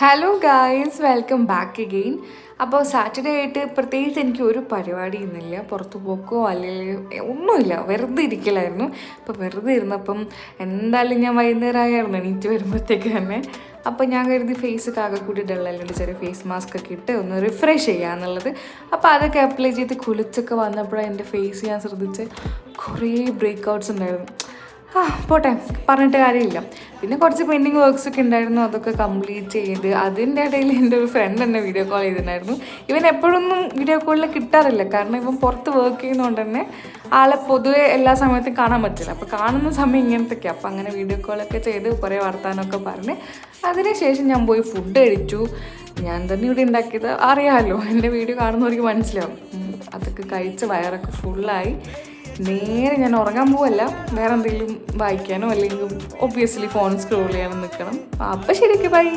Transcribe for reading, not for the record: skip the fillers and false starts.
Hello guys, welcome back again. അപ്പോൾ Saturday ആയിട്ട് പ്രത്യേകിച്ച് എനിക്ക് ഒരു പരിപാടിയൊന്നുമില്ല, പുറത്തു പോക്കോ അല്ലെങ്കിൽ ഒന്നുമില്ല, വെറുതെ ഇരിക്കലായിരുന്നു. അപ്പോൾ വെറുതെ ഇരുന്നപ്പം എന്തായാലും ഞാൻ വൈകുന്നേരമായിരുന്നു എണീറ്റ് വരുമ്പോഴത്തേക്ക് തന്നെ. അപ്പോൾ ഞാൻ കരുതി ഫേസ് ആകെ കൂടി ഡള്ളല്ലാണ്ട് ചെറിയ ഫേസ് മാസ്ക് ഒക്കെ ഇട്ട് ഒന്ന് റിഫ്രഷ് ചെയ്യുക എന്നുള്ളത്. അപ്പോൾ അതൊക്കെ അപ്ലൈ ചെയ്ത് കുളിച്ചൊക്കെ വന്നപ്പോഴാണ് എൻ്റെ ഫേസ് ഞാൻ ശ്രദ്ധിച്ച് കുറേ ബ്രേക്ക് ഔട്ട്സ് ഉണ്ടായിരുന്നു. പോട്ടെ, പറഞ്ഞിട്ട് കാര്യമില്ല. പിന്നെ കുറച്ച് പെൻഡിങ് വർക്ക്സ് ഒക്കെ ഉണ്ടായിരുന്നു, അതൊക്കെ കംപ്ലീറ്റ് ചെയ്ത് അതിൻ്റെ ഇടയിൽ എൻ്റെ ഒരു ഫ്രണ്ട് എന്നെ വീഡിയോ കോൾ ചെയ്തിട്ടുണ്ടായിരുന്നു. ഇവൻ എപ്പോഴൊന്നും വീഡിയോ കോളിൽ കിട്ടാറില്ല, കാരണം ഇവൻ പുറത്ത് വർക്ക് ചെയ്യുന്നതുകൊണ്ട് തന്നെ ആളെ പൊതുവെ എല്ലാ സമയത്തും കാണാൻ പറ്റില്ല. അപ്പോൾ കാണുന്ന സമയം ഇങ്ങനത്തെയൊക്കെ. അപ്പോൾ അങ്ങനെ വീഡിയോ കോളൊക്കെ ചെയ്ത് കുറേ വർത്താനമൊക്കെ പറഞ്ഞ് അതിനുശേഷം ഞാൻ പോയി ഫുഡ് കഴിച്ചു. ഞാൻ തന്നെ ഇവിടെ ഉണ്ടാക്കിയത് അറിയാമല്ലോ, എൻ്റെ വീഡിയോ കാണുന്നവർക്ക് മനസ്സിലാവും. അതൊക്കെ കഴിച്ച് വയറൊക്കെ ഫുള്ളായി. നേരെ ഞാൻ ഉറങ്ങാൻ പോവല്ല, വേറെ എന്തെങ്കിലും വായിക്കാനോ അല്ലെങ്കിൽ ഒബ്വിയസ്ലി ഫോൺ സ്ക്രോൾ ചെയ്യാനോ നിൽക്കണം. അപ്പം ശരിക്കും ബൈ.